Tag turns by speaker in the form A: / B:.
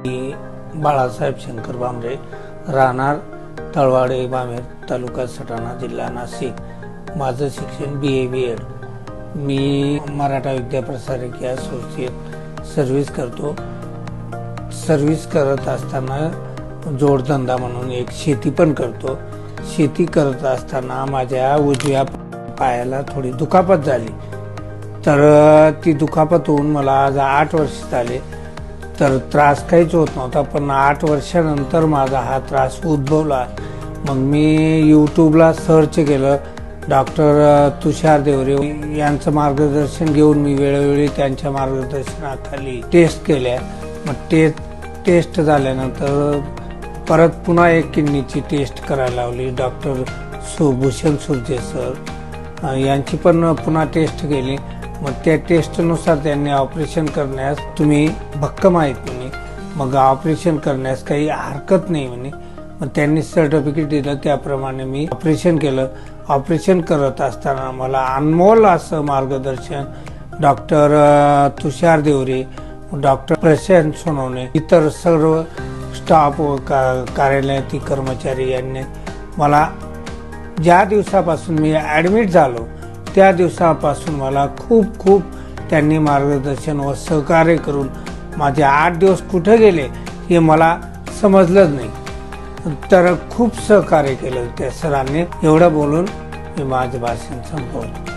A: मी बाळासाहेब शंकर भामरे, राहणार तळवाडे, बामेर, तालुका सटाणा, जिल्हा नाशिक। माझं शिक्षण BA B.Ed। मी मराठा विद्याप्रसारक या संस्थेत सर्व्हिस करतो। सर्व्हिस करत असताना जोडधंदा म्हणून एक शेती पण करतो। शेती करत असताना माझ्या उजव्या पायाला थोडी दुखापत झाली, तर ती दुखापत होऊन मला आज 8 वर्ष झाले। तर त्रास काहीच होत नव्हता, पण 8 वर्षानंतर माझा हा त्रास उद्भवला। मग मी यूट्यूबला सर्च केलं, डॉक्टर तुषार देवरे यांचं मार्गदर्शन घेऊन मी वेळोवेळी त्यांच्या मार्गदर्शनाखाली टेस्ट केल्या। मग टेस्ट झाल्यानंतर परत पुन्हा एक किडनीची टेस्ट करायला लावली। डॉक्टर भूषण सुरजे सर यांची पण पुन्हा टेस्ट केली। मग त्या टेस्टनुसार त्यांनी ऑपरेशन करण्यास तुम्ही भक्कम आहेत म्हणे, मग ऑपरेशन करण्यास काही हरकत नाही म्हणे। मग त्यांनी सर्टिफिकेट दिलं, त्याप्रमाणे मी ऑपरेशन केलं। ऑपरेशन करत असताना मला अनमोल असं मार्गदर्शन डॉक्टर तुषार देवरे, डॉक्टर प्रशांत सोनवणे, इतर सर्व स्टाफ व कार्यालयातील कर्मचारी यांनी मला ज्या दिवसापासून मी ॲडमिट झालो त्या दिवसापासून मला खूप त्यांनी मार्गदर्शन व सहकार्य करून माझे 8 दिवस कुठे गेले हे मला समजलंच नाही। तर खूप सहकार्य केलं त्या सरांनी। एवढं बोलून मी माझे भाषण संपवतो।